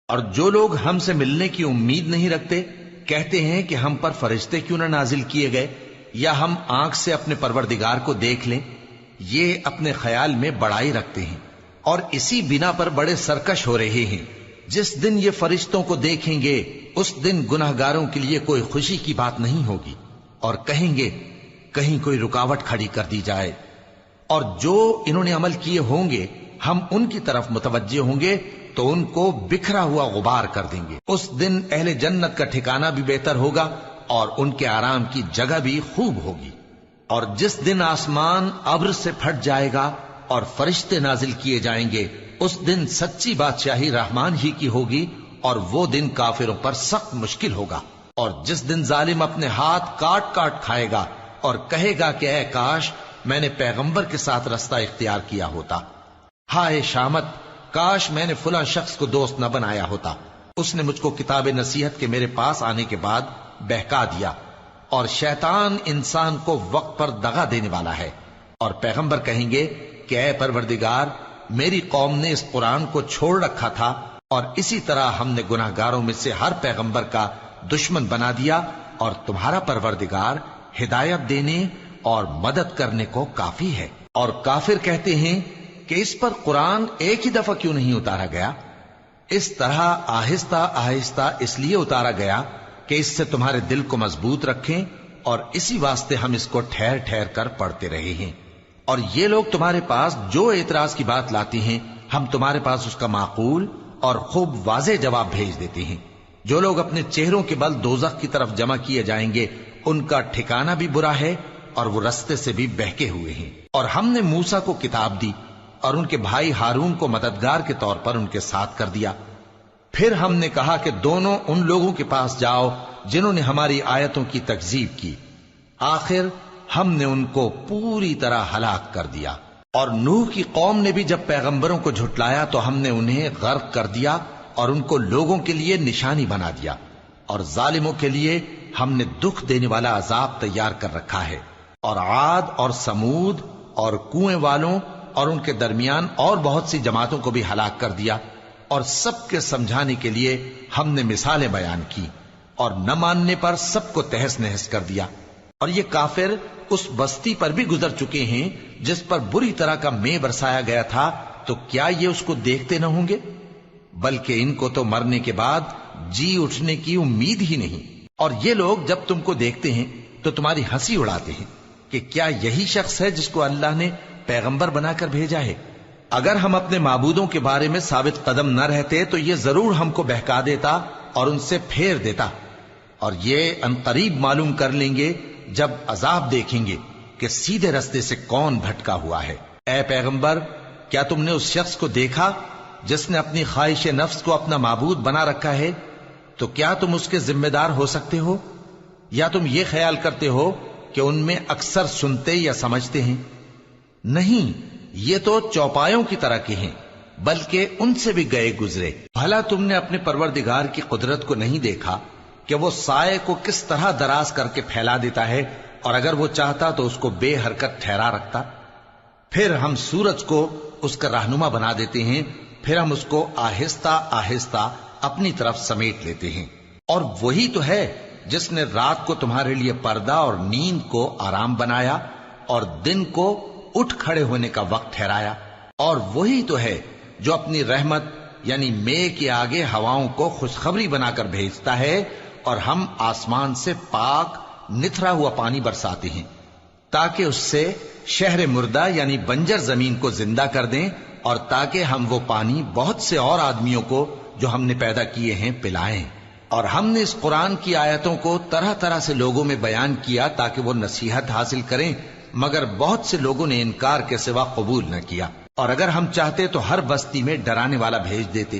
اور جو لوگ ہم سے ملنے کی امید نہیں رکھتے کہتے ہیں کہ ہم پر فرشتے کیوں نہ نازل کیے گئے یا ہم آنکھ سے اپنے پروردگار کو دیکھ لیں. یہ اپنے خیال میں بڑائی رکھتے ہیں اور اسی بنا پر بڑے سرکش ہو رہے ہیں. جس دن یہ فرشتوں کو دیکھیں گے اس دن گناہگاروں کے لیے کوئی خوشی کی بات نہیں ہوگی اور کہیں گے کہیں کوئی رکاوٹ کھڑی کر دی جائے. اور جو انہوں نے عمل کیے ہوں گے ہم ان کی طرف متوجہ ہوں گے تو ان کو بکھرا ہوا غبار کر دیں گے. اس دن اہل جنت کا ٹھکانہ بھی بہتر ہوگا اور ان کے آرام کی جگہ بھی خوب ہوگی. اور جس دن آسمان ابر سے پھٹ جائے گا اور فرشتے نازل کیے جائیں گے اس دن سچی بادشاہی رحمان ہی کی ہوگی اور وہ دن کافروں پر سخت مشکل ہوگا. اور جس دن ظالم اپنے ہاتھ کاٹ کاٹ کھائے گا اور کہے گا کہ اے کاش میں نے پیغمبر کے ساتھ رستہ اختیار کیا ہوتا. ہائے شامت، کاش میں نے فلاں شخص کو دوست نہ بنایا ہوتا. اس نے مجھ کو کتاب نصیحت کے میرے پاس آنے کے بعد بہکا دیا. اور شیطان انسان کو وقت پر دغا دینے والا ہے. اور پیغمبر کہیں گے کہ اے پروردگار، میری قوم نے اس قرآن کو چھوڑ رکھا تھا اور اسی طرح ہم نے گناہگاروں میں سے ہر پیغمبر کا دشمن بنا دیا اور تمہارا پروردگار ہدایت دینے اور مدد کرنے کو کافی ہے. اور کافر کہتے ہیں کہ اس پر قرآن ایک ہی دفعہ کیوں نہیں اتارا گیا؟ اس طرح آہستہ آہستہ اس لیے اتارا گیا کہ اس سے تمہارے دل کو مضبوط رکھیں اور اسی واسطے ہم اس کو ٹھہر ٹھہر کر پڑھتے رہے ہیں. اور یہ لوگ تمہارے پاس جو اعتراض کی بات لاتی ہیں ہم تمہارے پاس اس کا معقول اور خوب واضح جواب بھیج دیتے ہیں. جو لوگ اپنے چہروں کے بل دوزخ کی طرف جمع کیے جائیں گے ان کا ٹھکانہ بھی برا ہے اور وہ رستے سے بھی بہکے ہوئے ہیں. اور ہم نے موسیٰ کو کتاب دی اور ان کے بھائی ہارون کو مددگار کے طور پر ان کے ساتھ کر دیا. پھر ہم نے کہا کہ دونوں ان لوگوں کے پاس جاؤ جنہوں نے ہماری آیتوں کی تکذیب کی. آخر ہم نے ان کو پوری طرح ہلاک کر دیا. اور نوح کی قوم نے بھی جب پیغمبروں کو جھٹلایا تو ہم نے انہیں غرق کر دیا اور ان کو لوگوں کے لیے نشانی بنا دیا. اور ظالموں کے لیے ہم نے دکھ دینے والا عذاب تیار کر رکھا ہے. اور عاد اور سمود اور کنویں والوں اور ان کے درمیان اور بہت سی جماعتوں کو بھی ہلاک کر دیا. اور سب کے سمجھانے کے لیے ہم نے مثالیں بیان کی اور نہ ماننے پر سب کو تہس نہس کر دیا. اور یہ کافر اس بستی پر بھی گزر چکے ہیں جس پر بری طرح کا مے برسایا گیا تھا، تو کیا یہ اس کو دیکھتے نہ ہوں گے؟ بلکہ ان کو تو مرنے کے بعد جی اٹھنے کی امید ہی نہیں. اور یہ لوگ جب تم کو دیکھتے ہیں تو تمہاری ہنسی اڑاتے ہیں کہ کیا یہی شخص ہے جس کو اللہ نے پیغمبر بنا کر بھیجا ہے؟ اگر ہم اپنے معبودوں کے بارے میں ثابت قدم نہ رہتے تو یہ ضرور ہم کو بہکا دیتا اور ان سے پھیر دیتا. اور یہ انقریب معلوم کر لیں گے جب عذاب دیکھیں گے کہ سیدھے رستے سے کون بھٹکا ہوا ہے. اے پیغمبر، کیا تم نے اس شخص کو دیکھا جس نے اپنی خواہش نفس کو اپنا معبود بنا رکھا ہے؟ تو کیا تم اس کے ذمہ دار ہو سکتے ہو؟ یا تم یہ خیال کرتے ہو کہ ان میں اکثر سنتے یا سمجھتے ہیں؟ نہیں، یہ تو چوپایوں کی طرح کے ہیں، بلکہ ان سے بھی گئے گزرے. بھلا تم نے اپنے پروردگار کی قدرت کو نہیں دیکھا کہ وہ سائے کو کس طرح دراز کر کے پھیلا دیتا ہے اور اگر وہ چاہتا تو اس کو بے حرکت ٹھہرا رکھتا؟ پھر ہم سورج کو اس کا رہنما بنا دیتے ہیں، پھر ہم اس کو آہستہ آہستہ اپنی طرف سمیٹ لیتے ہیں. اور وہی تو ہے جس نے رات کو تمہارے لیے پردہ اور نیند کو آرام بنایا اور دن کو اٹھ کھڑے ہونے کا وقت ٹھہرایا. اور وہی تو ہے جو اپنی رحمت یعنی مے کے آگے ہواؤں کو خوشخبری بنا کر بھیجتا ہے اور ہم آسمان سے پاک نتھرا ہوا پانی برساتے ہیں تاکہ اس سے شہر مردہ یعنی بنجر زمین کو زندہ کر دیں اور تاکہ ہم وہ پانی بہت سے اور آدمیوں کو جو ہم نے پیدا کیے ہیں پلائیں. اور ہم نے اس قرآن کی آیتوں کو طرح طرح سے لوگوں میں بیان کیا تاکہ وہ نصیحت حاصل کریں، مگر بہت سے لوگوں نے انکار کے سوا قبول نہ کیا. اور اگر ہم چاہتے تو ہر بستی میں ڈرانے والا بھیج دیتے.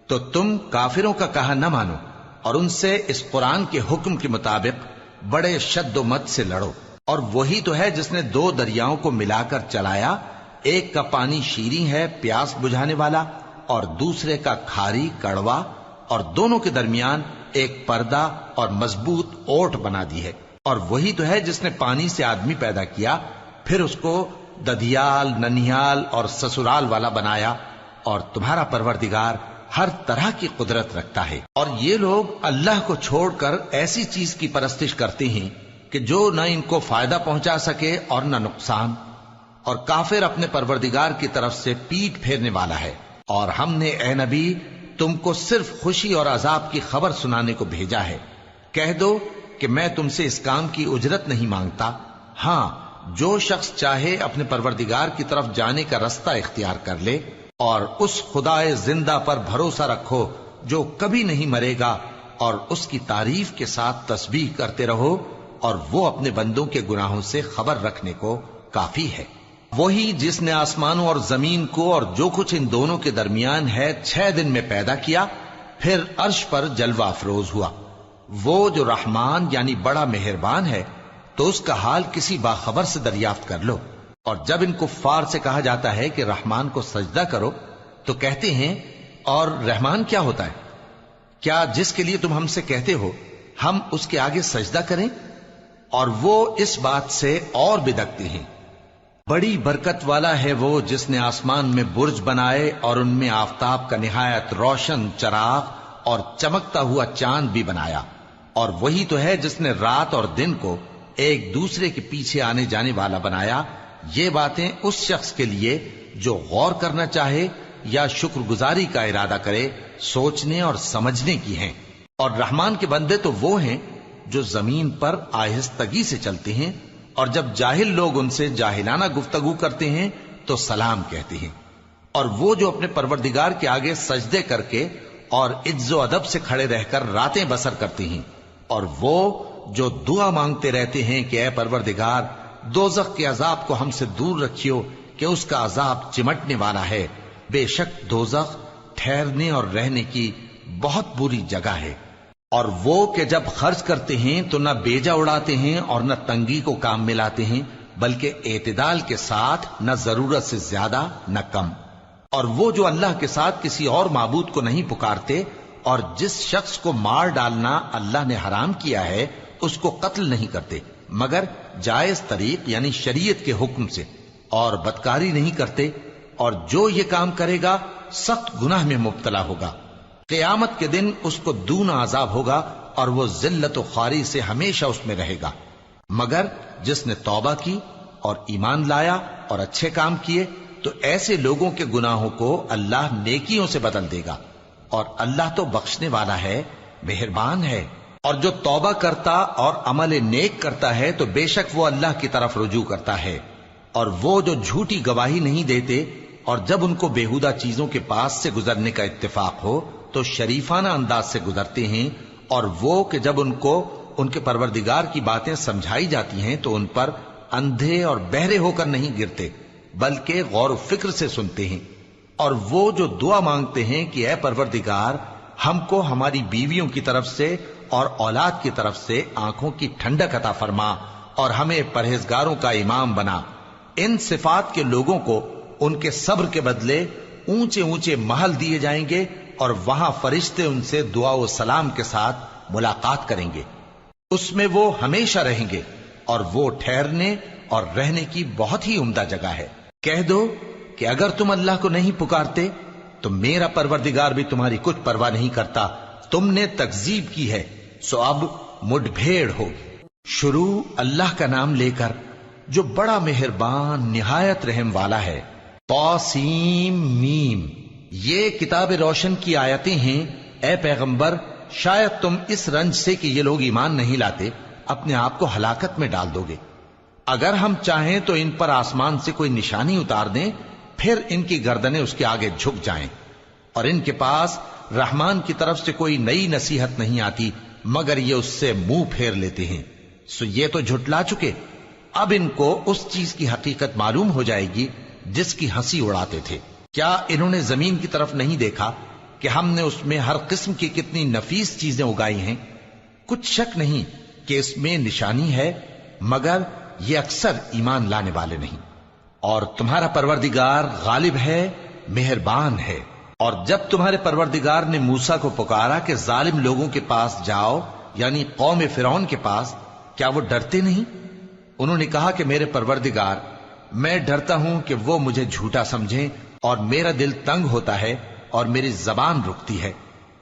تو تم کافروں کا کہا نہ مانو اور ان سے اس قرآن کے حکم کے مطابق بڑے شد و مت سے لڑو. اور وہی تو ہے جس نے دو دریاؤں کو ملا کر چلایا، ایک کا پانی شیریں ہے پیاس بجھانے والا اور دوسرے کا کھاری کڑوا، اور دونوں کے درمیان ایک پردہ اور مضبوط اوٹ بنا دی ہے. اور وہی تو ہے جس نے پانی سے آدمی پیدا کیا، پھر اس کو ددیال، ننیال اور سسرال والا بنایا. اور تمہارا پروردگار ہر طرح کی قدرت رکھتا ہے۔ اور یہ لوگ اللہ کو چھوڑ کر ایسی چیز کی پرستش کرتے ہیں کہ جو نہ ان کو فائدہ پہنچا سکے اور نہ نقصان، اور کافر اپنے پروردگار کی طرف سے پیٹ پھیرنے والا ہے۔ اور ہم نے اے نبی تم کو صرف خوشی اور عذاب کی خبر سنانے کو بھیجا ہے۔ کہہ دو کہ میں تم سے اس کام کی اجرت نہیں مانگتا، ہاں جو شخص چاہے اپنے پروردگار کی طرف جانے کا رستہ اختیار کر لے، اور اس خدائے زندہ پر بھروسہ رکھو جو کبھی نہیں مرے گا، اور اس کی تعریف کے ساتھ تسبیح کرتے رہو، اور وہ اپنے بندوں کے گناہوں سے خبر رکھنے کو کافی ہے۔ وہی جس نے آسمانوں اور زمین کو اور جو کچھ ان دونوں کے درمیان ہے 6 دن میں پیدا کیا، پھر عرش پر جلوہ افروز ہوا۔ وہ جو رحمان یعنی بڑا مہربان ہے، تو اس کا حال کسی باخبر سے دریافت کر لو۔ اور جب ان کفار سے کہا جاتا ہے کہ رحمان کو سجدہ کرو، تو کہتے ہیں اور رحمان کیا ہوتا ہے؟ کیا جس کے لیے تم ہم سے کہتے ہو ہم اس کے آگے سجدہ کریں؟ اور وہ اس بات سے اور بدکتے ہیں۔ بڑی برکت والا ہے وہ جس نے آسمان میں برج بنائے اور ان میں آفتاب کا نہایت روشن چراغ اور چمکتا ہوا چاند بھی بنایا۔ اور وہی تو ہے جس نے رات اور دن کو ایک دوسرے کے پیچھے آنے جانے والا بنایا۔ یہ باتیں اس شخص کے لیے جو غور کرنا چاہے یا شکر گزاری کا ارادہ کرے سوچنے اور سمجھنے کی ہیں۔ اور رحمان کے بندے تو وہ ہیں جو زمین پر آہستگی سے چلتے ہیں، اور جب جاہل لوگ ان سے جاہلانہ گفتگو کرتے ہیں تو سلام کہتے ہیں۔ اور وہ جو اپنے پروردگار کے آگے سجدے کر کے اور عز و ادب سے کھڑے رہ کر راتیں بسر کرتے ہیں، اور وہ جو دعا مانگتے رہتے ہیں کہ اے پروردگار دوزخ کے عذاب کو ہم سے دور رکھیو کہ اس کا عذاب چمٹنے والا ہے۔ بے شک دوزخ ٹھہرنے اور رہنے کی بہت بری جگہ ہے۔ اور وہ کہ جب خرچ کرتے ہیں تو نہ بیجا اڑاتے ہیں اور نہ تنگی کو کام میں لاتے ہیں، بلکہ اعتدال کے ساتھ، نہ ضرورت سے زیادہ نہ کم۔ اور وہ جو اللہ کے ساتھ کسی اور معبود کو نہیں پکارتے، اور جس شخص کو مار ڈالنا اللہ نے حرام کیا ہے اس کو قتل نہیں کرتے مگر جائز طریق یعنی شریعت کے حکم سے، اور بدکاری نہیں کرتے، اور جو یہ کام کرے گا سخت گناہ میں مبتلا ہوگا۔ قیامت کے دن اس کو دونا عذاب ہوگا، اور وہ ذلت و خواری سے ہمیشہ اس میں رہے گا، مگر جس نے توبہ کی اور ایمان لایا اور اچھے کام کیے تو ایسے لوگوں کے گناہوں کو اللہ نیکیوں سے بدل دے گا، اور اللہ تو بخشنے والا ہے، مہربان ہے۔ اور جو توبہ کرتا اور عمل نیک کرتا ہے تو بے شک وہ اللہ کی طرف رجوع کرتا ہے۔ اور وہ جو جھوٹی گواہی نہیں دیتے، اور جب ان کو بیہودہ چیزوں کے پاس سے گزرنے کا اتفاق ہو تو شریفانہ انداز سے گزرتے ہیں، اور وہ کہ جب ان کو ان کے پروردگار کی باتیں سمجھائی جاتی ہیں تو ان پر اندھے اور بہرے ہو کر نہیں گرتے بلکہ غور و فکر سے سنتے ہیں۔ اور وہ جو دعا مانگتے ہیں کہ اے پروردگار ہم کو ہماری بیویوں کی طرف سے اور اولاد کی طرف سے آنکھوں کی ٹھنڈک عطا فرما اور ہمیں پرہیزگاروں کا امام بنا، ان صفات کے لوگوں کو ان کے صبر کے بدلے اونچے اونچے محل دیے جائیں گے، اور وہاں فرشتے ان سے دعا و سلام کے ساتھ ملاقات کریں گے، اس میں وہ ہمیشہ رہیں گے، اور وہ ٹھہرنے اور رہنے کی بہت ہی عمدہ جگہ ہے۔ کہہ دو کہ اگر تم اللہ کو نہیں پکارتے تو میرا پروردگار بھی تمہاری کچھ پرواہ نہیں کرتا، تم نے تکذیب کی ہے سو اب مڈ بھیڑ ہوگی۔ شروع اللہ کا نام لے کر جو بڑا مہربان نہایت رحم والا ہے۔ طاسیم میم، یہ کتاب روشن کی آیتیں ہیں۔ اے پیغمبر شاید تم اس رنج سے کہ یہ لوگ ایمان نہیں لاتے اپنے آپ کو ہلاکت میں ڈال دو گے۔ اگر ہم چاہیں تو ان پر آسمان سے کوئی نشانی اتار دیں، پھر ان کی گردنیں اس کے آگے جھک جائیں، اور ان کے پاس رحمان کی طرف سے کوئی نئی نصیحت نہیں آتی مگر یہ اس سے منہ پھیر لیتے ہیں، سو یہ تو جھٹلا چکے۔ اب ان کو اس چیز کی حقیقت معلوم ہو جائے گی جس کی ہنسی اڑاتے تھے۔ کیا انہوں نے زمین کی طرف نہیں دیکھا کہ ہم نے اس میں ہر قسم کی کتنی نفیس چیزیں اگائی ہیں؟ کچھ شک نہیں کہ اس میں نشانی ہے، مگر یہ اکثر ایمان لانے والے نہیں۔ اور تمہارا پروردگار غالب ہے، مہربان ہے۔ اور جب تمہارے پروردگار نے موسیٰ کو پکارا کہ ظالم لوگوں کے پاس جاؤ، یعنی قوم فرعون کے پاس، کیا وہ ڈرتے نہیں؟ انہوں نے کہا کہ میرے پروردگار، میں ڈرتا ہوں کہ وہ مجھے جھوٹا سمجھیں، اور میرا دل تنگ ہوتا ہے اور میری زبان رکتی ہے،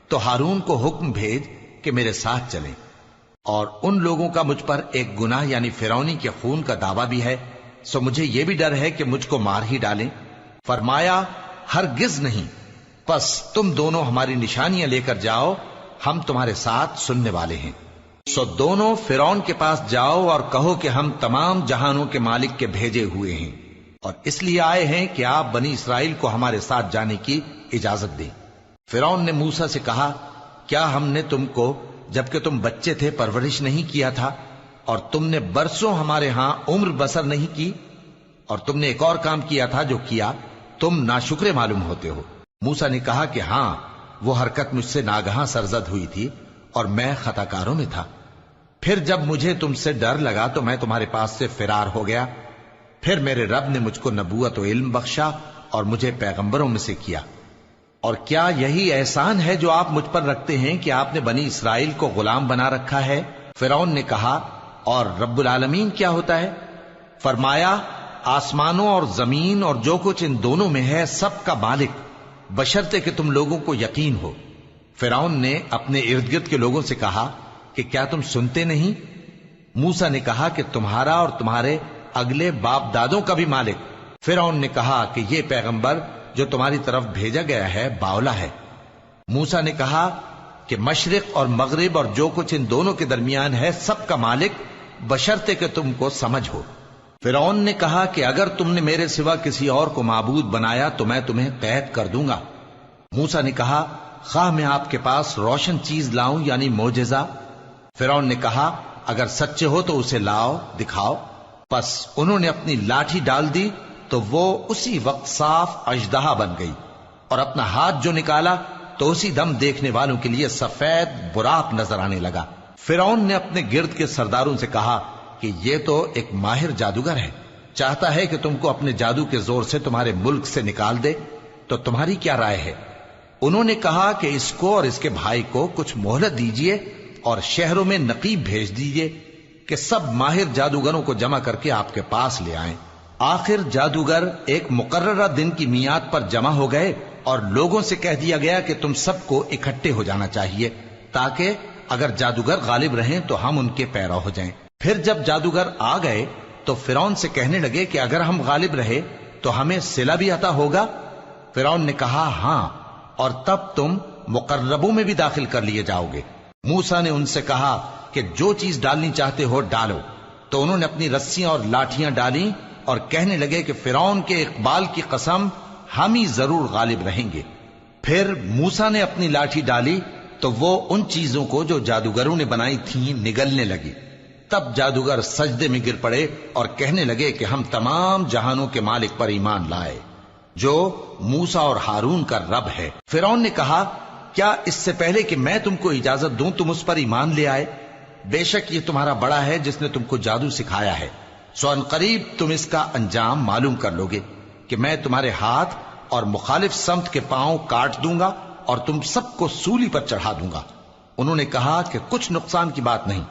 تو ہارون کو حکم بھیج کہ میرے ساتھ چلیں۔ اور ان لوگوں کا مجھ پر ایک گناہ یعنی فرعونی کے خون کا دعویٰ بھی ہے، سو مجھے یہ بھی ڈر ہے کہ مجھ کو مار ہی ڈالیں۔ فرمایا ہرگز نہیں، پس تم دونوں ہماری نشانیاں لے کر جاؤ، ہم تمہارے ساتھ سننے والے ہیں۔ سو دونوں فرعون کے پاس جاؤ اور کہو کہ ہم تمام جہانوں کے مالک کے بھیجے ہوئے ہیں، اور اس لیے آئے ہیں کہ آپ بنی اسرائیل کو ہمارے ساتھ جانے کی اجازت دیں۔ فرعون نے موسیٰ سے کہا، کیا ہم نے تم کو جبکہ تم بچے تھے پرورش نہیں کیا تھا، اور تم نے برسوں ہمارے ہاں عمر بسر نہیں کی؟ اور تم نے ایک اور کام کیا تھا جو کیا، تم ناشکرے معلوم ہوتے ہو۔ موسیٰ نے کہا کہ ہاں، وہ حرکت مجھ سے ناگہاں سرزد ہوئی تھی اور میں خطا کاروں میں تھا۔ پھر جب مجھے تم سے ڈر لگا تو میں تمہارے پاس سے فرار ہو گیا۔ پھر میرے رب نے مجھ کو نبوت و علم بخشا اور مجھے پیغمبروں میں سے کیا۔ اور کیا یہی احسان ہے جو آپ مجھ پر رکھتے ہیں کہ آپ نے بنی اسرائیل کو غلام بنا رکھا ہے؟ فرعون نے کہا، اور رب العالمین کیا ہوتا ہے؟ فرمایا، آسمانوں اور زمین اور جو کچھ ان دونوں میں ہے سب کا مالک، بشرطے کہ تم لوگوں کو یقین ہو۔ فرعون نے اپنے ارد گرد کے لوگوں سے کہا کہ کیا تم سنتے نہیں؟ موسیٰ نے کہا کہ تمہارا اور تمہارے اگلے باپ دادوں کا بھی مالک۔ فرعون نے کہا کہ یہ پیغمبر جو تمہاری طرف بھیجا گیا ہے باولا ہے۔ موسیٰ نے کہا کہ مشرق اور مغرب اور جو کچھ ان دونوں کے درمیان ہے سب کا مالک، بشرطے کہ تم کو سمجھ ہو۔ فرعون نے کہا کہ اگر تم نے میرے سوا کسی اور کو معبود بنایا تو میں تمہیں قید کر دوں گا۔ موسیٰ نے کہا، خواہ میں آپ کے پاس روشن چیز لاؤں یعنی معجزہ؟ فرعون نے کہا، اگر سچے ہو تو اسے لاؤ، دکھاؤ۔ پس انہوں نے اپنی لاٹھی ڈال دی تو وہ اسی وقت صاف اژدہا بن گئی، اور اپنا ہاتھ جو نکالا تو اسی دم دیکھنے والوں کے لیے سفید براق نظر آنے لگا۔ فرعون نے اپنے گرد کے سرداروں سے کہا کہ یہ تو ایک ماہر جادوگر ہے، چاہتا ہے کہ تم کو اپنے جادو کے زور سے تمہارے ملک سے نکال دے، تو تمہاری کیا رائے ہے؟ انہوں نے کہا کہ اس کو اور اس کے بھائی کو کچھ مہلت دیجئے اور شہروں میں نقیب بھیج دیجئے کہ سب ماہر جادوگروں کو جمع کر کے آپ کے پاس لے آئیں۔ آخر جادوگر ایک مقررہ دن کی میعاد پر جمع ہو گئے اور لوگوں سے کہہ دیا گیا کہ تم سب کو اکٹھے ہو جانا چاہیے، تاکہ اگر جادوگر غالب رہیں تو ہم ان کے پیرو ہو جائیں۔ پھر جب جادوگر آ گئے تو فرعون سے کہنے لگے کہ اگر ہم غالب رہے تو ہمیں صلہ بھی عطا ہوگا؟ فرعون نے کہا، ہاں، اور تب تم مقربوں میں بھی داخل کر لیے جاؤ گے۔ موسیٰ نے ان سے کہا کہ جو چیز ڈالنی چاہتے ہو ڈالو، تو انہوں نے اپنی رسیاں اور لاٹھیاں ڈالیں اور کہنے لگے کہ فرعون کے اقبال کی قسم، ہم ہی ضرور غالب رہیں گے۔ پھر موسیٰ نے اپنی لاٹھی ڈالی تو وہ ان چیزوں کو جو جادوگروں نے بنائی تھیں نگلنے لگی۔ تب جادوگر سجدے میں گر پڑے اور کہنے لگے کہ ہم تمام جہانوں کے مالک پر ایمان لائے، جو موسیٰ اور ہارون کا رب ہے۔ فرعون نے کہا، کیا اس سے پہلے کہ میں تم کو اجازت دوں تم اس پر ایمان لے آئے؟ بے شک یہ تمہارا بڑا ہے جس نے تم کو جادو سکھایا ہے، سو ان قریب تم اس کا انجام معلوم کر لوگے کہ میں تمہارے ہاتھ اور مخالف سمت کے پاؤں کاٹ دوں گا اور تم سب کو سولی پر چڑھا دوں گا۔ انہوں نے کہا کہ کچھ نقصان کی بات نہیں،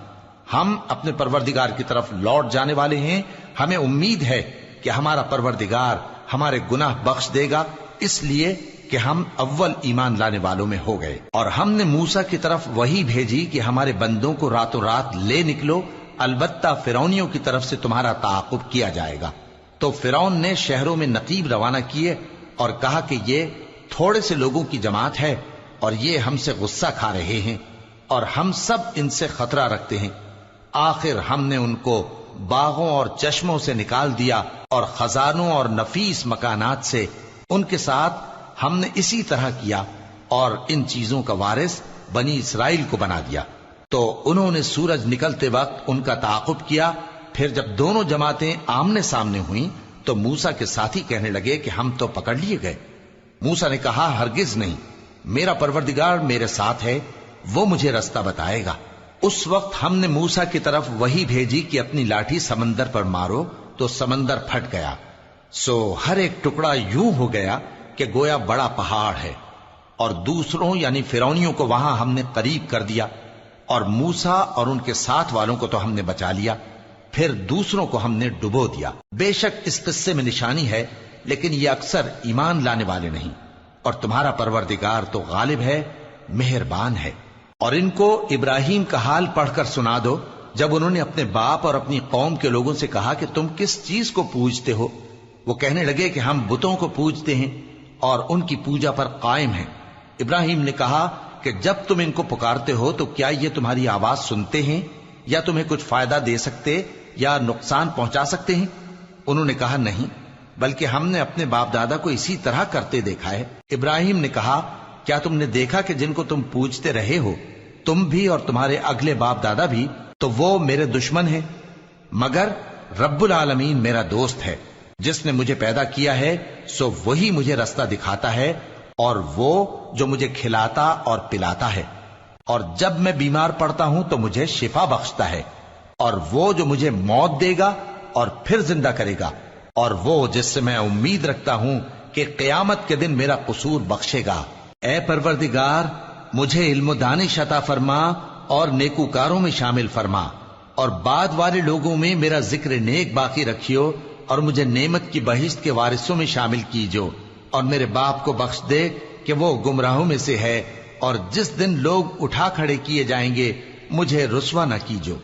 ہم اپنے پروردگار کی طرف لوٹ جانے والے ہیں، ہمیں امید ہے کہ ہمارا پروردگار ہمارے گناہ بخش دے گا، اس لیے کہ ہم اول ایمان لانے والوں میں ہو گئے۔ اور ہم نے موسیٰ کی طرف وحی بھیجی کہ ہمارے بندوں کو راتوں رات لے نکلو، البتہ فرعونیوں کی طرف سے تمہارا تعاقب کیا جائے گا۔ تو فرعون نے شہروں میں نقیب روانہ کیے اور کہا کہ یہ تھوڑے سے لوگوں کی جماعت ہے اور یہ ہم سے غصہ کھا رہے ہیں اور ہم سب ان سے خطرہ رکھتے ہیں۔ آخر ہم نے ان کو باغوں اور چشموں سے نکال دیا اور خزانوں اور نفیس مکانات سے، ان کے ساتھ ہم نے اسی طرح کیا اور ان چیزوں کا وارث بنی اسرائیل کو بنا دیا۔ تو انہوں نے سورج نکلتے وقت ان کا تعاقب کیا۔ پھر جب دونوں جماعتیں آمنے سامنے ہوئیں تو موسیٰ کے ساتھی کہنے لگے کہ ہم تو پکڑ لیے گئے۔ موسیٰ نے کہا، ہرگز نہیں، میرا پروردگار میرے ساتھ ہے، وہ مجھے رستہ بتائے گا۔ اس وقت ہم نے موسیٰ کی طرف وحی بھیجی کہ اپنی لاٹھی سمندر پر مارو، تو سمندر پھٹ گیا، سو ہر ایک ٹکڑا یوں ہو گیا کہ گویا بڑا پہاڑ ہے، اور دوسروں یعنی فرعونیوں کو وہاں ہم نے قریب کر دیا، اور موسیٰ اور ان کے ساتھ والوں کو تو ہم نے بچا لیا، پھر دوسروں کو ہم نے ڈبو دیا۔ بے شک اس قصے میں نشانی ہے، لیکن یہ اکثر ایمان لانے والے نہیں۔ اور تمہارا پروردگار تو غالب ہے، مہربان ہے۔ اور ان کو ابراہیم کا حال پڑھ کر سنا دو جب انہوں نے اپنے باپ اور اپنی قوم کے لوگوں سے کہا کہ تم کس چیز کو پوجتے ہو؟ وہ کہنے لگے کہ ہم بتوں کو پوجتے ہیں اور ان کی پوجا پر قائم ہیں۔ ابراہیم نے کہا کہ جب تم ان کو پکارتے ہو تو کیا یہ تمہاری آواز سنتے ہیں یا تمہیں کچھ فائدہ دے سکتے یا نقصان پہنچا سکتے ہیں؟ انہوں نے کہا نہیں، بلکہ ہم نے اپنے باپ دادا کو اسی طرح کرتے دیکھا ہے۔ ابراہیم نے کہا کیا تم نے دیکھا کہ جن کو تم پوجتے رہے ہو، تم بھی اور تمہارے اگلے باپ دادا بھی، تو وہ میرے دشمن ہیں، مگر رب العالمین میرا دوست ہے۔ جس نے مجھے پیدا کیا ہے سو وہی مجھے رستہ دکھاتا ہے، اور وہ جو مجھے کھلاتا اور پلاتا ہے، اور جب میں بیمار پڑتا ہوں تو مجھے شفا بخشتا ہے، اور وہ جو مجھے موت دے گا اور پھر زندہ کرے گا، اور وہ جس سے میں امید رکھتا ہوں کہ قیامت کے دن میرا قصور بخشے گا۔ اے پروردگار، مجھے علم و دانش عطا فرما اور نیکوکاروں میں شامل فرما، اور بعد والے لوگوں میں میرا ذکر نیک باقی رکھیو، اور مجھے نعمت کی بہشت کے وارثوں میں شامل کیجو، اور میرے باپ کو بخش دے کہ وہ گمراہوں میں سے ہے، اور جس دن لوگ اٹھا کھڑے کیے جائیں گے مجھے رسوا نہ کیجو،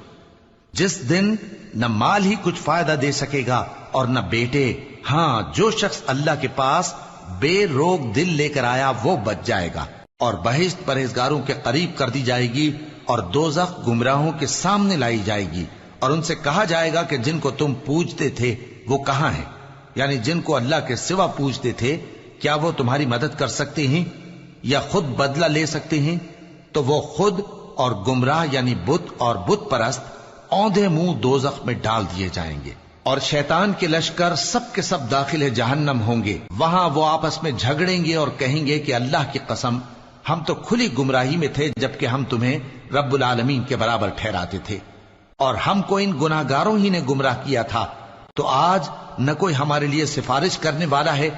جس دن نہ مال ہی کچھ فائدہ دے سکے گا اور نہ بیٹے۔ ہاں، جو شخص اللہ کے پاس بے روک دل لے کر آیا وہ بچ جائے گا، اور بہشت پرہیزگاروں کے قریب کر دی جائے گی، اور دوزخ گمراہوں کے سامنے لائی جائے گی، اور ان سے کہا جائے گا کہ جن کو تم پوجتے تھے وہ کہاں ہیں؟ یعنی جن کو اللہ کے سوا پوجتے تھے، کیا وہ تمہاری مدد کر سکتے ہیں یا خود بدلہ لے سکتے ہیں؟ تو وہ خود اور گمراہ یعنی بت اور بت پرست اوندھے منہ دوزخ میں ڈال دیے جائیں گے، اور شیطان کے لشکر سب کے سب داخل جہنم ہوں گے۔ وہاں وہ آپس میں جھگڑیں گے اور کہیں گے کہ اللہ کی قسم، ہم تو کھلی گمراہی میں تھے جبکہ ہم تمہیں رب العالمین کے برابر ٹھہراتے تھے، اور ہم کو ان گناہگاروں ہی نے گمراہ کیا تھا، تو آج نہ کوئی ہمارے لیے سفارش کرنے والا ہے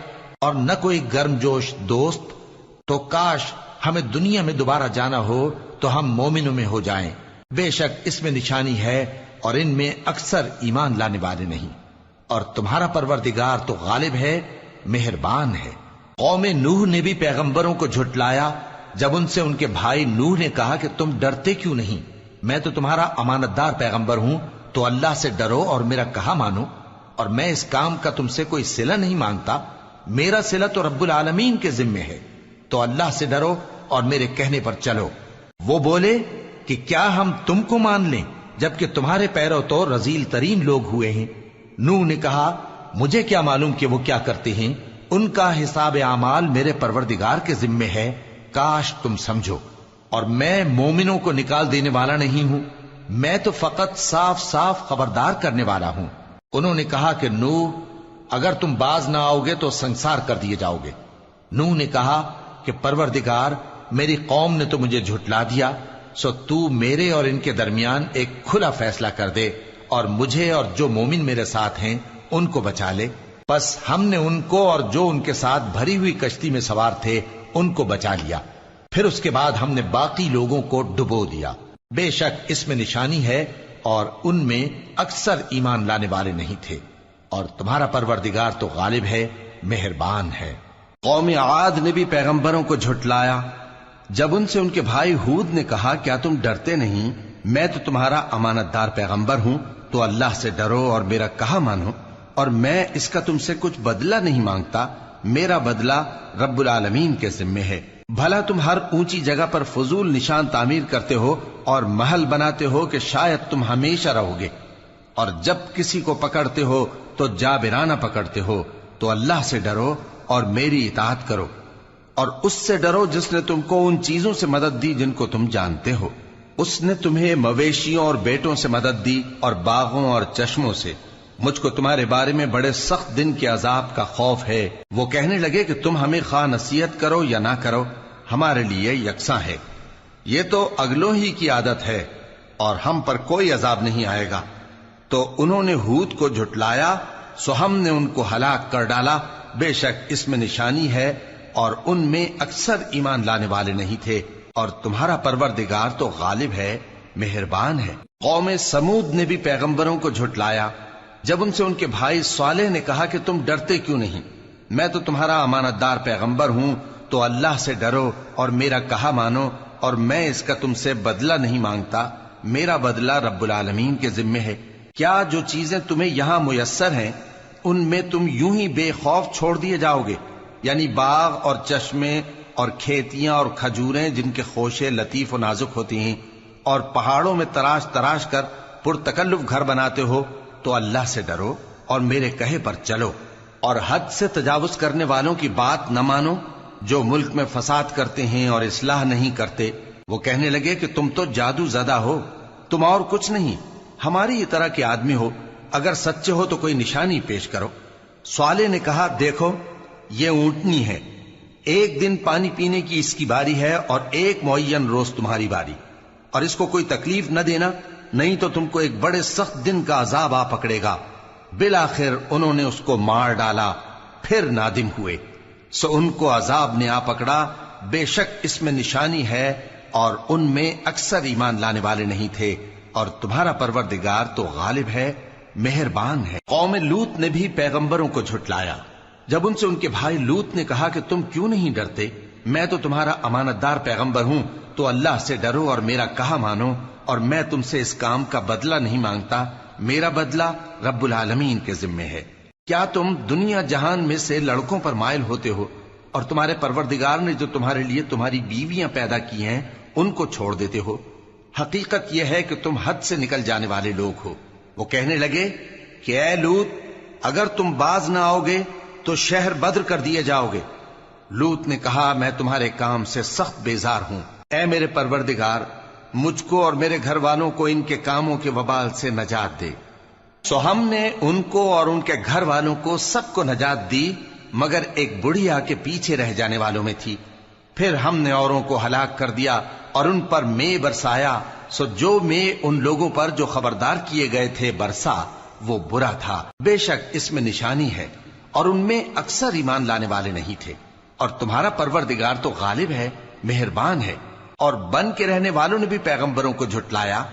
اور نہ کوئی گرم جوش دوست۔ تو کاش ہمیں دنیا میں دوبارہ جانا ہو تو ہم مومنوں میں ہو جائیں۔ بے شک اس میں نشانی ہے اور ان میں اکثر ایمان لانے والے نہیں، اور تمہارا پروردگار تو غالب ہے، مہربان ہے۔ قوم نوح نے بھی پیغمبروں کو جھٹلایا جب ان سے ان کے بھائی نوح نے کہا کہ تم ڈرتے کیوں نہیں؟ میں تو تمہارا امانت دار پیغمبر ہوں، تو اللہ سے ڈرو اور میرا کہا مانو، اور میں اس کام کا تم سے کوئی صلہ نہیں مانگتا، میرا صلہ تو رب العالمین کے ذمے ہے، تو اللہ سے ڈرو اور میرے کہنے پر چلو۔ وہ بولے کہ کیا ہم تم کو مان لیں جبکہ تمہارے پیرو تو رذیل ترین لوگ ہوئے ہیں؟ نوح نے کہا مجھے کیا معلوم کہ وہ کیا کرتے ہیں، ان کا حساب اعمال میرے پروردگار کے ذمے ہے، کاش تم سمجھو۔ اور میں مومنوں کو نکال دینے والا نہیں ہوں، میں تو فقط صاف صاف خبردار کرنے والا ہوں۔ انہوں نے کہا کہ نوح، اگر تم باز نہ آؤ گے تو سنسار کر دیے جاؤ گے۔ نوح نے کہا کہ پروردگار، میری قوم نے تو مجھے جھٹلا دیا، سو تو میرے اور ان کے درمیان ایک کھلا فیصلہ کر دے، اور مجھے اور جو مومن میرے ساتھ ہیں ان کو بچا لے۔ بس ہم نے ان کو اور جو ان کے ساتھ بھری ہوئی کشتی میں سوار تھے ان کو بچا لیا، پھر اس کے بعد ہم نے باقی لوگوں کو ڈبو دیا۔ بے شک اس میں نشانی ہے اور ان میں اکثر ایمان لانے والے نہیں تھے، اور تمہارا پروردگار تو غالب ہے، مہربان ہے۔ قوم عاد نے بھی پیغمبروں کو جھٹلایا جب ان سے ان کے بھائی ہود نے کہا کیا تم ڈرتے نہیں؟ میں تو تمہارا امانت دار پیغمبر ہوں، تو اللہ سے ڈرو اور میرا کہا مانو، اور میں اس کا تم سے کچھ بدلہ نہیں مانگتا، میرا بدلہ رب العالمین کے ذمے ہے۔ بھلا تم ہر اونچی جگہ پر فضول نشان تعمیر کرتے ہو اور محل بناتے ہو کہ شاید تم ہمیشہ رہو گے، اور جب کسی کو پکڑتے ہو تو جابرانہ پکڑتے ہو، تو اللہ سے ڈرو اور میری اطاعت کرو، اور اس سے ڈرو جس نے تم کو ان چیزوں سے مدد دی جن کو تم جانتے ہو۔ اس نے تمہیں مویشیوں اور بیٹوں سے مدد دی اور باغوں اور چشموں سے۔ مجھ کو تمہارے بارے میں بڑے سخت دن کے عذاب کا خوف ہے۔ وہ کہنے لگے کہ تم ہمیں خواہ نصیحت کرو یا نہ کرو، ہمارے لیے یکساں ہے، یہ تو اگلوں ہی کی عادت ہے، اور ہم پر کوئی عذاب نہیں آئے گا۔ تو انہوں نے ہود کو جھٹلایا، سو ہم نے ان کو ہلاک کر ڈالا۔ بے شک اس میں نشانی ہے اور ان میں اکثر ایمان لانے والے نہیں تھے، اور تمہارا پروردگار تو غالب ہے، مہربان ہے۔ قوم سمود نے بھی پیغمبروں کو جھٹلایا جب ان سے ان کے بھائی صالح نے کہا کہ تم ڈرتے کیوں نہیں؟ میں تو تمہارا امانت دار پیغمبر ہوں، تو اللہ سے ڈرو اور میرا کہا مانو، اور میں اس کا تم سے بدلہ نہیں مانگتا، میرا بدلہ رب العالمین کے ذمے ہے۔ کیا جو چیزیں تمہیں یہاں میسر ہیں ان میں تم یوں ہی بے خوف چھوڑ دیے جاؤ گے؟ یعنی باغ اور چشمے اور کھیتیاں اور کھجوریں جن کے خوشے لطیف و نازک ہوتی ہیں، اور پہاڑوں میں تراش تراش کر پرتکلف گھر بناتے ہو، تو اللہ سے ڈرو اور میرے کہے پر چلو، اور حد سے تجاوز کرنے والوں کی بات نہ مانو جو ملک میں فساد کرتے ہیں اور اصلاح نہیں کرتے۔ وہ کہنے لگے کہ تم تو جادو زدہ ہو، تم اور کچھ نہیں، ہماری ہی طرح کے آدمی ہو، اگر سچے ہو تو کوئی نشانی پیش کرو۔ صالح نے کہا دیکھو یہ اونٹنی ہے، ایک دن پانی پینے کی اس کی باری ہے اور ایک معین روز تمہاری باری، اور اس کو کوئی تکلیف نہ دینا، نہیں تو تم کو ایک بڑے سخت دن کا عذاب آ پکڑے گا۔ بالآخر انہوں نے اس کو مار ڈالا، پھر نادم ہوئے، سو ان کو عذاب نے آ پکڑا، بے شک اس میں نشانی ہے اور ان میں اکثر ایمان لانے والے نہیں تھے، اور تمہارا پروردگار تو غالب ہے، مہربان ہے۔ قوم لوط نے بھی پیغمبروں کو جھٹلایا۔ جب ان سے ان کے بھائی لوط نے کہا کہ تم کیوں نہیں ڈرتے، میں تو تمہارا امانت دار پیغمبر ہوں، تو اللہ سے ڈرو اور میرا کہا مانو، اور میں تم سے اس کام کا بدلہ نہیں مانگتا، میرا بدلہ رب العالمین کے ذمے ہے۔ کیا تم دنیا جہان میں سے لڑکوں پر مائل ہوتے ہو، اور تمہارے پروردگار نے جو تمہارے لیے تمہاری بیویاں پیدا کی ہیں ان کو چھوڑ دیتے ہو؟ حقیقت یہ ہے کہ تم حد سے نکل جانے والے لوگ ہو۔ وہ کہنے لگے کہ اے لوط، اگر تم باز نہ آؤ گے تو شہر بدر کر دیے جاؤ گے۔ لوط نے کہا میں تمہارے کام سے سخت بیزار ہوں، اے میرے پروردگار مجھ کو اور میرے گھر والوں کو ان کے کاموں کے وبال سے نجات دے۔ سو ہم نے ان کو اور ان کے گھر والوں کو سب کو نجات دی، مگر ایک بڑھیا کے پیچھے رہ جانے والوں میں تھی۔ پھر ہم نے اوروں کو ہلاک کر دیا اور ان پر مے برسایا، سو جو مے ان لوگوں پر جو خبردار کیے گئے تھے برسا وہ برا تھا۔ بے شک اس میں نشانی ہے، اور ان میں اکثر ایمان لانے والے نہیں تھے، اور تمہارا پروردگار تو غالب ہے، مہربان ہے۔ اور بن کے رہنے والوں نے بھی پیغمبروں کو جھٹلایا۔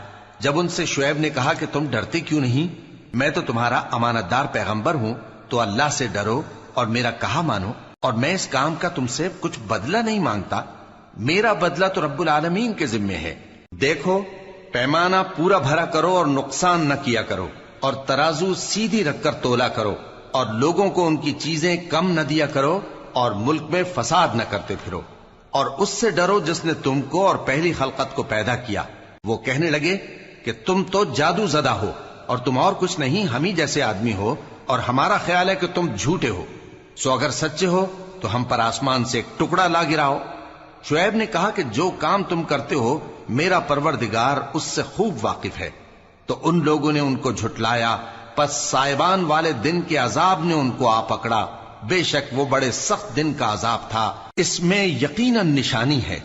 جب ان سے شعیب نے کہا کہ تم ڈرتے کیوں نہیں، میں تو تمہارا امانت دار پیغمبر ہوں، تو اللہ سے ڈرو اور میرا کہا مانو، اور میں اس کام کا تم سے کچھ بدلہ نہیں مانگتا، میرا بدلہ تو رب العالمین کے ذمے ہے۔ دیکھو پیمانہ پورا بھرا کرو اور نقصان نہ کیا کرو، اور ترازو سیدھی رکھ کر تولا کرو، اور لوگوں کو ان کی چیزیں کم نہ دیا کرو، اور ملک میں فساد نہ کرتے پھرو، اور اس سے ڈرو جس نے تم کو اور پہلی خلقت کو پیدا کیا۔ وہ کہنے لگے کہ تم تو جادو زدہ ہو، اور تم اور کچھ نہیں، ہم ہی جیسے آدمی ہو، اور ہمارا خیال ہے کہ تم جھوٹے ہو، سو اگر سچے ہو تو ہم پر آسمان سے ایک ٹکڑا لا گراؤ۔ شعیب نے کہا کہ جو کام تم کرتے ہو میرا پروردگار اس سے خوب واقف ہے۔ تو ان لوگوں نے ان کو جھٹلایا، پس سائبان والے دن کے عذاب نے ان کو آ پکڑا، بے شک وہ بڑے سخت دن کا عذاب تھا، اس میں یقیناً نشانی ہے،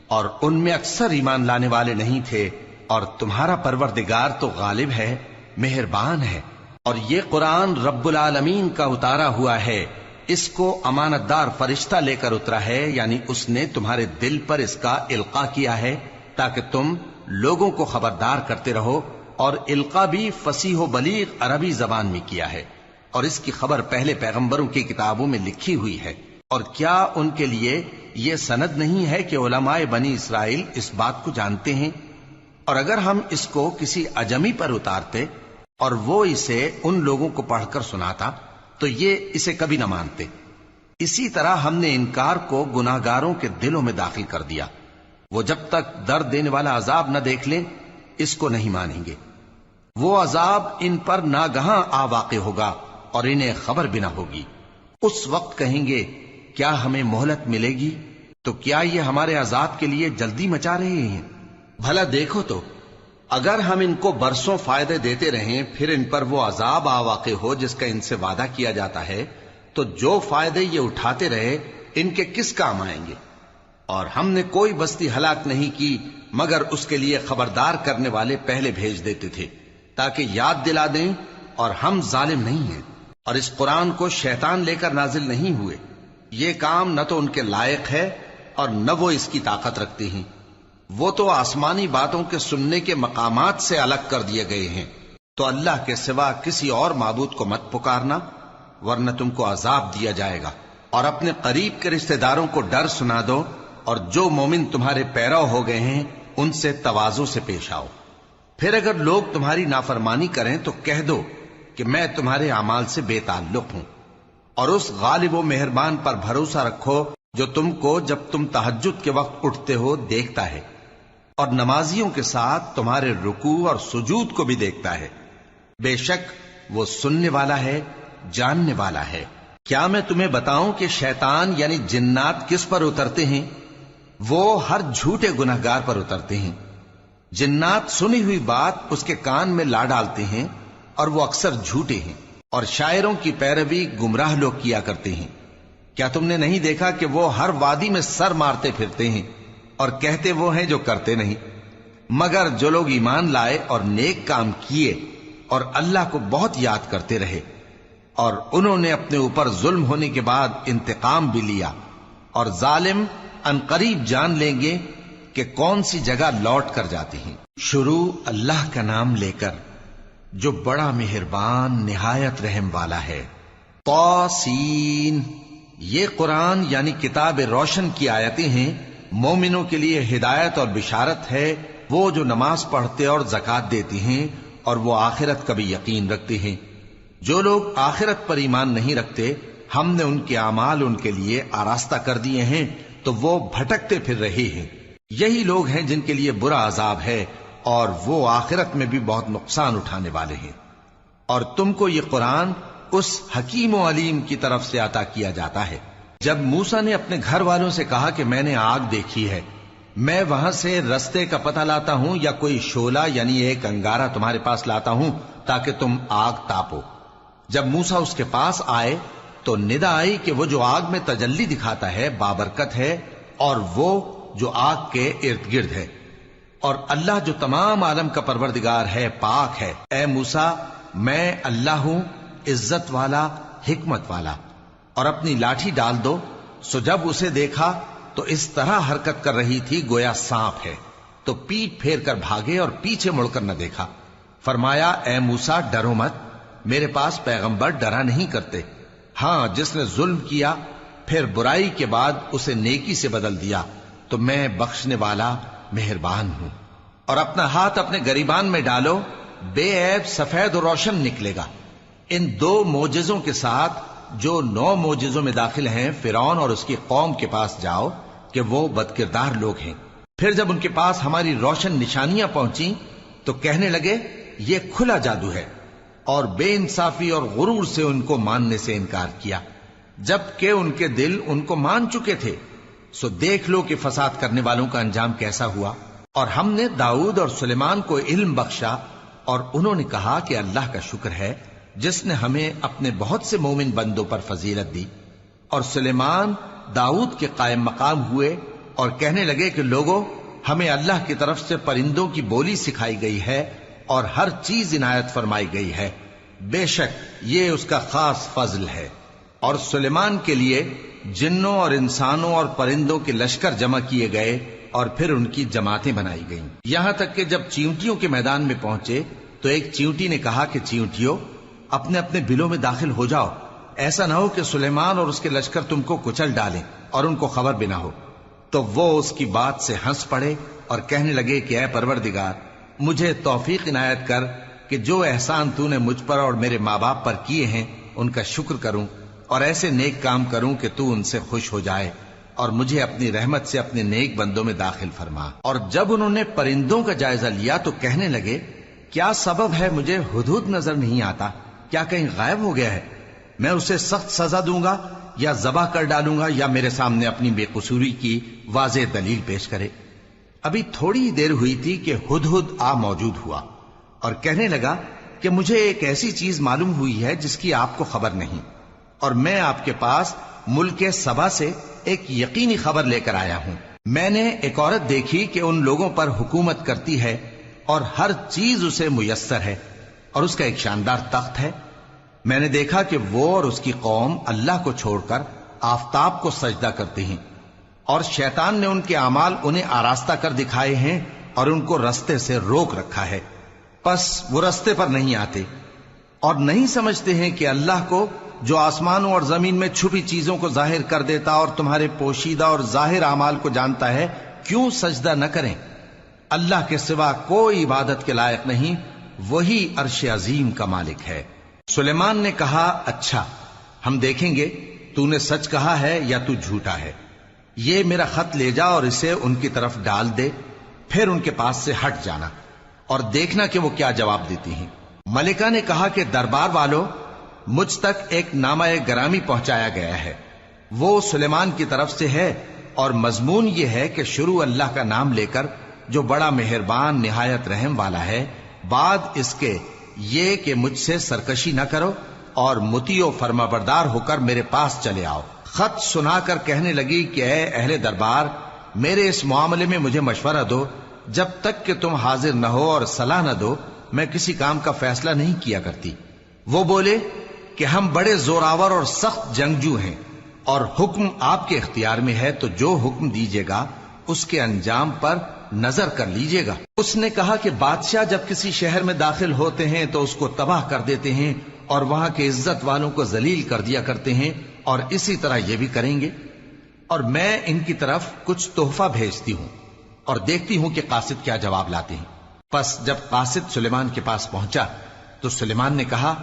اور ان میں اکثر ایمان لانے والے نہیں تھے، اور تمہارا پروردگار تو غالب ہے، مہربان ہے۔ اور یہ قرآن رب العالمین کا اتارا ہوا ہے، اس کو امانت دار فرشتہ لے کر اترا ہے، یعنی اس نے تمہارے دل پر اس کا القاء کیا ہے تاکہ تم لوگوں کو خبردار کرتے رہو، اور القاء بھی فصیح و بلیغ عربی زبان میں کیا ہے، اور اس کی خبر پہلے پیغمبروں کی کتابوں میں لکھی ہوئی ہے۔ اور کیا ان کے لیے یہ سند نہیں ہے کہ علماء بنی اسرائیل اس بات کو جانتے ہیں؟ اور اگر ہم اس کو کسی اجمی پر اتارتے اور وہ اسے ان لوگوں کو پڑھ کر سناتا تو یہ اسے کبھی نہ مانتے۔ اسی طرح ہم نے انکار کو گناہگاروں کے دلوں میں داخل کر دیا، وہ جب تک درد دینے والا عذاب نہ دیکھ لیں اس کو نہیں مانیں گے۔ وہ عذاب ان پر ناگہاں آ واقع ہوگا اور انہیں خبر بھی نہ ہوگی۔ اس وقت کہیں گے کیا ہمیں مہلت ملے گی؟ تو کیا یہ ہمارے عذاب کے لیے جلدی مچا رہے ہیں؟ بھلا دیکھو تو اگر ہم ان کو برسوں فائدے دیتے رہیں پھر ان پر وہ عذاب آ واقع ہو جس کا ان سے وعدہ کیا جاتا ہے، تو جو فائدے یہ اٹھاتے رہے ان کے کس کام آئیں گے؟ اور ہم نے کوئی بستی ہلاک نہیں کی مگر اس کے لیے خبردار کرنے والے پہلے بھیج دیتے تھے تاکہ یاد دلا دیں، اور ہم ظالم نہیں ہیں۔ اور اس قرآن کو شیطان لے کر نازل نہیں ہوئے، یہ کام نہ تو ان کے لائق ہے اور نہ وہ اس کی طاقت رکھتے ہیں، وہ تو آسمانی باتوں کے سننے کے مقامات سے الگ کر دیے گئے ہیں۔ تو اللہ کے سوا کسی اور معبود کو مت پکارنا ورنہ تم کو عذاب دیا جائے گا، اور اپنے قریب کے رشتہ داروں کو ڈر سنا دو، اور جو مومن تمہارے پیرو ہو گئے ہیں ان سے تواضع سے پیش آؤ۔ پھر اگر لوگ تمہاری نافرمانی کریں تو کہہ دو کہ میں تمہارے اعمال سے بے تعلق ہوں، اور اس غالب و مہربان پر بھروسہ رکھو جو تم کو جب تم تہجد کے وقت اٹھتے ہو دیکھتا ہے، اور نمازیوں کے ساتھ تمہارے رکوع اور سجود کو بھی دیکھتا ہے۔ بے شک وہ سننے والا ہے، جاننے والا ہے۔ کیا میں تمہیں بتاؤں کہ شیطان یعنی جنات کس پر اترتے ہیں؟ وہ ہر جھوٹے گنہگار پر اترتے ہیں۔ جنات سنی ہوئی بات اس کے کان میں لا ڈالتے ہیں، اور وہ اکثر جھوٹے ہیں، اور شاعروں کی پیروی گمراہ لوگ کیا کرتے ہیں۔ کیا تم نے نہیں دیکھا کہ وہ ہر وادی میں سر مارتے پھرتے ہیں، اور کہتے وہ ہیں جو کرتے نہیں؟ مگر جو لوگ ایمان لائے اور نیک کام کیے اور اللہ کو بہت یاد کرتے رہے، اور انہوں نے اپنے اوپر ظلم ہونے کے بعد انتقام بھی لیا، اور ظالم عنقریب جان لیں گے کہ کون سی جگہ لوٹ کر جاتے ہیں۔ شروع اللہ کا نام لے کر جو بڑا مہربان نہایت رحم والا ہے۔ طاسین، یہ قرآن یعنی کتاب روشن کی آیتیں ہیں، مومنوں کے لیے ہدایت اور بشارت ہے، وہ جو نماز پڑھتے اور زکوٰۃ دیتے ہیں اور وہ آخرت کا بھی یقین رکھتے ہیں۔ جو لوگ آخرت پر ایمان نہیں رکھتے، ہم نے ان کے اعمال ان کے لیے آراستہ کر دیے ہیں تو وہ بھٹکتے پھر رہے ہیں۔ یہی لوگ ہیں جن کے لیے برا عذاب ہے، اور وہ آخرت میں بھی بہت نقصان اٹھانے والے ہیں۔ اور تم کو یہ قرآن اس حکیم و علیم کی طرف سے عطا کیا جاتا ہے۔ جب موسیٰ نے اپنے گھر والوں سے کہا کہ میں نے آگ دیکھی ہے، میں وہاں سے رستے کا پتہ لاتا ہوں یا کوئی شعلہ یعنی ایک انگارہ تمہارے پاس لاتا ہوں تاکہ تم آگ تاپو۔ جب موسیٰ اس کے پاس آئے تو ندا آئی کہ وہ جو آگ میں تجلی دکھاتا ہے بابرکت ہے، اور وہ جو آگ کے ارد گرد ہے، اور اللہ جو تمام عالم کا پروردگار ہے پاک ہے۔ اے موسیٰ، میں اللہ ہوں، عزت والا، حکمت والا، اور اپنی لاٹھی ڈال دو۔ سو جب اسے دیکھا تو اس طرح حرکت کر رہی تھی گویا سانپ ہے، تو پیٹ پھیر کر بھاگے اور پیچھے مڑ کر نہ دیکھا۔ فرمایا، اے موسیٰ ڈرو مت، میرے پاس پیغمبر ڈرا نہیں کرتے۔ ہاں، جس نے ظلم کیا پھر برائی کے بعد اسے نیکی سے بدل دیا تو میں بخشنے والا مہربان ہوں۔ اور اپنا ہاتھ اپنے گریبان میں ڈالو، بے عیب سفید و روشن نکلے گا۔ ان 2 معجزوں کے ساتھ جو 9 معجزوں میں داخل ہیں فرعون اور اس کی قوم کے پاس جاؤ کہ وہ بدکردار لوگ ہیں۔ پھر جب ان کے پاس ہماری روشن نشانیاں پہنچیں تو کہنے لگے یہ کھلا جادو ہے، اور بے انصافی اور غرور سے ان کو ماننے سے انکار کیا، جبکہ ان کے دل ان کو مان چکے تھے۔ سو دیکھ لو کہ فساد کرنے والوں کا انجام کیسا ہوا۔ اور ہم نے داؤد اور سلیمان کو علم بخشا، اور انہوں نے کہا کہ اللہ کا شکر ہے جس نے ہمیں اپنے بہت سے مومن بندوں پر فضیلت دی۔ اور سلیمان داؤد کے قائم مقام ہوئے اور کہنے لگے کہ لوگوں، ہمیں اللہ کی طرف سے پرندوں کی بولی سکھائی گئی ہے اور ہر چیز عنایت فرمائی گئی ہے، بے شک یہ اس کا خاص فضل ہے۔ اور سلیمان کے لیے جنوں اور انسانوں اور پرندوں کے لشکر جمع کیے گئے اور پھر ان کی جماعتیں بنائی گئیں، یہاں تک کہ جب چیونٹیوں کے میدان میں پہنچے تو ایک چیونٹی نے کہا کہ چیونٹیوں، اپنے اپنے بلوں میں داخل ہو جاؤ، ایسا نہ ہو کہ سلیمان اور اس کے لشکر تم کو کچل ڈالیں اور ان کو خبر بھی نہ ہو۔ تو وہ اس کی بات سے ہنس پڑے اور کہنے لگے کہ اے پروردگار، مجھے توفیق عنایت کر کہ جو احسان تو نے مجھ پر اور میرے ماں باپ پر کیے ہیں ان کا شکر کروں، اور ایسے نیک کام کروں کہ تو ان سے خوش ہو جائے، اور مجھے اپنی رحمت سے اپنے نیک بندوں میں داخل فرما۔ اور جب انہوں نے پرندوں کا جائزہ لیا تو کہنے لگے کیا سبب ہے مجھے ہدہد نظر نہیں آتا؟ کیا کہیں غائب ہو گیا ہے؟ میں اسے سخت سزا دوں گا یا ذبح کر ڈالوں گا، یا میرے سامنے اپنی بے قصوری کی واضح دلیل پیش کرے۔ ابھی تھوڑی ہی دیر ہوئی تھی کہ ہدہد آ موجود ہوا اور کہنے لگا کہ مجھے ایک ایسی چیز معلوم ہوئی ہے جس کی آپ کو خبر نہیں، اور میں آپ کے پاس ملک سبا سے ایک یقینی خبر لے کر آیا ہوں۔ میں نے ایک عورت دیکھی کہ ان لوگوں پر حکومت کرتی ہے اور ہر چیز اسے میسر ہے، اور اس کا ایک شاندار تخت ہے۔ میں نے دیکھا کہ وہ اور اس کی قوم اللہ کو چھوڑ کر آفتاب کو سجدہ کرتے ہیں، اور شیطان نے ان کے اعمال انہیں آراستہ کر دکھائے ہیں اور ان کو رستے سے روک رکھا ہے، پس وہ رستے پر نہیں آتے اور نہیں سمجھتے ہیں کہ اللہ کو جو آسمانوں اور زمین میں چھپی چیزوں کو ظاہر کر دیتا اور تمہارے پوشیدہ اور ظاہر اعمال کو جانتا ہے، کیوں سجدہ نہ کریں؟ اللہ کے سوا کوئی عبادت کے لائق نہیں، وہی عرش عظیم کا مالک ہے۔ سلیمان نے کہا، اچھا ہم دیکھیں گے تو نے سچ کہا ہے یا تو جھوٹا ہے۔ یہ میرا خط لے جا اور اسے ان کی طرف ڈال دے، پھر ان کے پاس سے ہٹ جانا اور دیکھنا کہ وہ کیا جواب دیتی ہیں۔ ملکہ نے کہا کہ دربار والوں، مجھ تک ایک نامہ گرامی پہنچایا گیا ہے، وہ سلیمان کی طرف سے ہے، اور مضمون یہ ہے کہ شروع اللہ کا نام لے کر جو بڑا مہربان نہایت رحم والا ہے، بعد اس کے یہ کہ مجھ سے سرکشی نہ کرو اور مطیع و فرما بردار ہو کر میرے پاس چلے آؤ۔ خط سنا کر کہنے لگی کہ اے اہل دربار، میرے اس معاملے میں مجھے مشورہ دو، جب تک کہ تم حاضر نہ ہو اور صلاح نہ دو میں کسی کام کا فیصلہ نہیں کیا کرتی۔ وہ بولے کہ ہم بڑے زوراور اور سخت جنگجو ہیں، اور حکم آپ کے اختیار میں ہے، تو جو حکم دیجیے گا اس کے انجام پر نظر کر لیجیے گا۔ اس نے کہا کہ بادشاہ جب کسی شہر میں داخل ہوتے ہیں تو اس کو تباہ کر دیتے ہیں اور وہاں کے عزت والوں کو ذلیل کر دیا کرتے ہیں، اور اسی طرح یہ بھی کریں گے، اور میں ان کی طرف کچھ تحفہ بھیجتی ہوں اور دیکھتی ہوں کہ قاصد کیا جواب لاتے ہیں۔ پس جب قاصد سلیمان کے پاس پہنچا تو سلیمان نے کہا،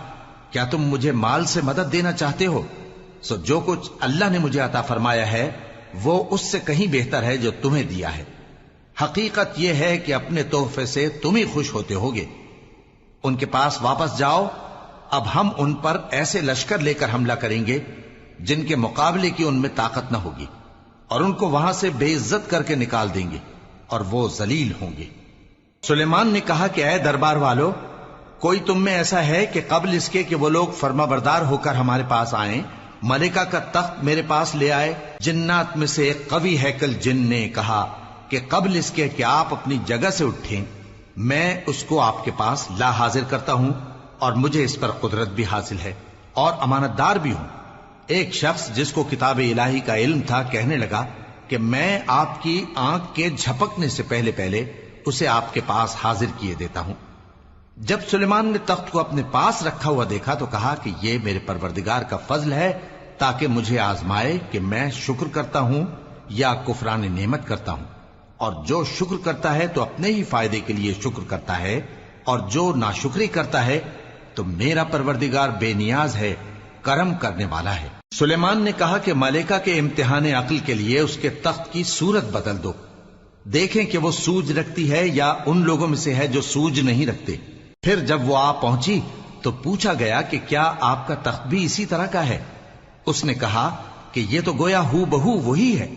کیا تم مجھے مال سے مدد دینا چاہتے ہو؟ سو جو کچھ اللہ نے مجھے عطا فرمایا ہے وہ اس سے کہیں بہتر ہے جو تمہیں دیا ہے۔ حقیقت یہ ہے کہ اپنے تحفے سے تم ہی خوش ہوتے ہوگے۔ ان کے پاس واپس جاؤ، اب ہم ان پر ایسے لشکر لے کر حملہ کریں گے جن کے مقابلے کی ان میں طاقت نہ ہوگی، اور ان کو وہاں سے بے عزت کر کے نکال دیں گے اور وہ ذلیل ہوں گے۔ سلیمان نے کہا کہ اے دربار والو، کوئی تم میں ایسا ہے کہ قبل اس کے کہ وہ لوگ فرما بردار ہو کر ہمارے پاس آئیں، ملکہ کا تخت میرے پاس لے آئے؟ جنات میں سے ایک قوی ہیکل جن نے کہا کہ قبل اس کے کہ آپ اپنی جگہ سے اٹھیں میں اس کو آپ کے پاس لا حاضر کرتا ہوں، اور مجھے اس پر قدرت بھی حاصل ہے اور امانت دار بھی ہوں۔ ایک شخص جس کو کتاب الہی کا علم تھا کہنے لگا کہ میں آپ کی آنکھ کے جھپکنے سے پہلے پہلے اسے آپ کے پاس حاضر کیے دیتا ہوں۔ جب سلیمان نے تخت کو اپنے پاس رکھا ہوا دیکھا تو کہا کہ یہ میرے پروردگار کا فضل ہے تاکہ مجھے آزمائے کہ میں شکر کرتا ہوں یا کفران نعمت کرتا ہوں، اور جو شکر کرتا ہے تو اپنے ہی فائدے کے لیے شکر کرتا ہے، اور جو ناشکری کرتا ہے تو میرا پروردگار بے نیاز ہے، کرم کرنے والا ہے۔ سلیمان نے کہا کہ ملکہ کے امتحان عقل کے لیے اس کے تخت کی صورت بدل دو، دیکھیں کہ وہ سوج رکھتی ہے یا ان لوگوں میں سے ہے جو سوج نہیں رکھتے۔ پھر جب وہ آ پہنچی تو پوچھا گیا کہ کیا آپ کا تخت بھی اسی طرح کا ہے؟ اس نے کہا کہ یہ تو گویا ہو بہو وہی ہے،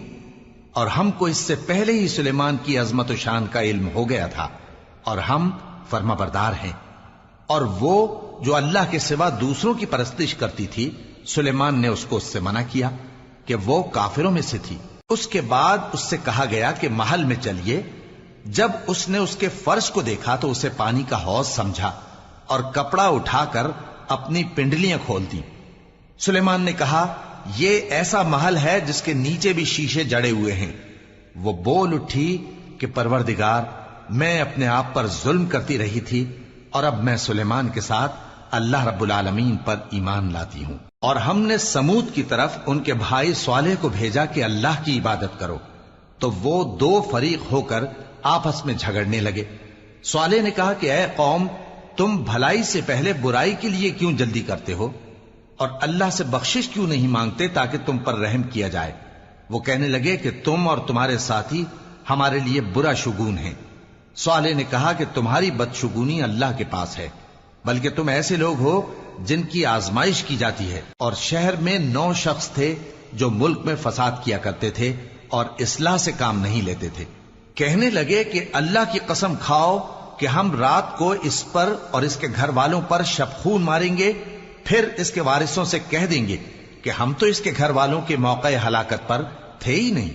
اور ہم کو اس سے پہلے ہی سلیمان کی عظمت و شان کا علم ہو گیا تھا، اور ہم فرما بردار ہیں۔ اور وہ جو اللہ کے سوا دوسروں کی پرستش کرتی تھی، سلیمان نے اس کو اس سے منع کیا کہ وہ کافروں میں سے تھی۔ اس کے بعد اس سے کہا گیا کہ محل میں چلیے۔ جب اس نے اس کے فرش کو دیکھا تو اسے پانی کا حوض سمجھا اور کپڑا اٹھا کر اپنی پنڈلیاں کھول دی۔ سلیمان نے کہا، یہ ایسا محل ہے جس کے نیچے بھی شیشے جڑے ہوئے ہیں۔ وہ بول اٹھی کہ پروردگار، میں اپنے آپ پر ظلم کرتی رہی تھی، اور اب میں سلیمان کے ساتھ اللہ رب العالمین پر ایمان لاتی ہوں۔ اور ہم نے سمود کی طرف ان کے بھائی صالح کو بھیجا کہ اللہ کی عبادت کرو، تو وہ دو فریق ہو کر آپس میں جھگڑنے لگے۔ صالح نے کہا کہ اے قوم، تم بھلائی سے پہلے برائی کے لیے کیوں جلدی کرتے ہو، اور اللہ سے بخشش کیوں نہیں مانگتے تاکہ تم پر رحم کیا جائے؟ وہ کہنے لگے کہ تم اور تمہارے ساتھی ہمارے لیے برا شگون ہیں۔ صالح نے کہا کہ تمہاری بدشگونی اللہ کے پاس ہے، بلکہ تم ایسے لوگ ہو جن کی آزمائش کی جاتی ہے۔ اور شہر میں 9 شخص تھے جو ملک میں فساد کیا کرتے تھے اور اصلاح سے کام نہیں لیتے تھے۔ کہنے لگے کہ اللہ کی قسم کھاؤ کہ ہم رات کو اس پر اور اس کے گھر والوں پر شبخون ماریں گے، پھر اس کے وارثوں سے کہہ دیں گے کہ ہم تو اس کے گھر والوں کے موقع ہلاکت پر تھے ہی نہیں،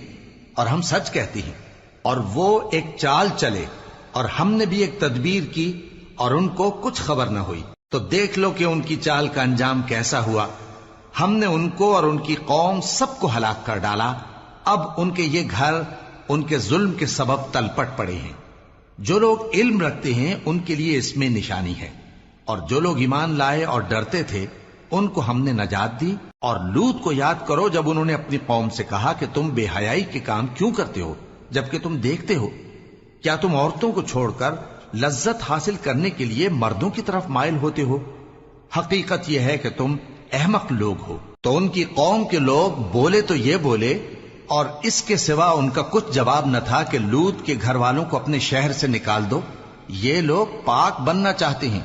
اور ہم سچ کہتی ہیں۔ اور وہ ایک چال چلے، اور ہم نے بھی ایک تدبیر کی، اور ان کو کچھ خبر نہ ہوئی۔ تو دیکھ لو کہ ان کی چال کا انجام کیسا ہوا۔ ہم نے ان کو اور ان کی قوم سب کو ہلاک کر ڈالا۔ اب ان کے یہ گھر ان کے ظلم کے سبب تلپٹ پڑے ہیں۔ جو لوگ علم رکھتے ہیں ان کے لیے اس میں نشانی ہے، اور جو لوگ ایمان لائے اور ڈرتے تھے ان کو ہم نے نجات دی. اور لوط کو یاد کرو جب انہوں نے اپنی قوم سے کہا کہ تم بے حیائی کے کام کیوں کرتے ہو جبکہ تم دیکھتے ہو؟ کیا تم عورتوں کو چھوڑ کر لذت حاصل کرنے کے لیے مردوں کی طرف مائل ہوتے ہو؟ حقیقت یہ ہے کہ تم احمق لوگ ہو. تو ان کی قوم کے لوگ بولے تو یہ بولے، اور اس کے سوا ان کا کچھ جواب نہ تھا کہ لوط کے گھر والوں کو اپنے شہر سے نکال دو. یہ لوگ پاک بننا چاہتے ہیں،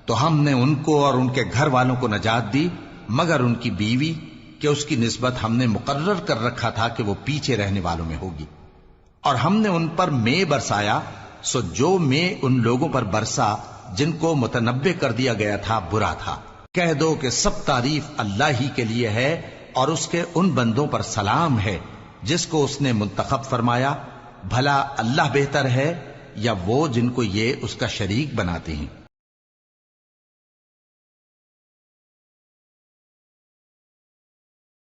تو ہم نے ان کو اور ان کے گھر والوں کو نجات دی، مگر ان کی بیوی کہ اس کی نسبت ہم نے مقرر کر رکھا تھا کہ وہ پیچھے رہنے والوں میں ہوگی. اور ہم نے ان پر مے برسایا، سو جو مے ان لوگوں پر برسا جن کو متنبع کر دیا گیا تھا برا تھا. کہہ دو کہ سب تعریف اللہ ہی کے لیے ہے، اور اس کے ان بندوں پر سلام ہے جس کو اس نے منتخب فرمایا. بھلا اللہ بہتر ہے یا وہ جن کو یہ اس کا شریک بناتے ہیں؟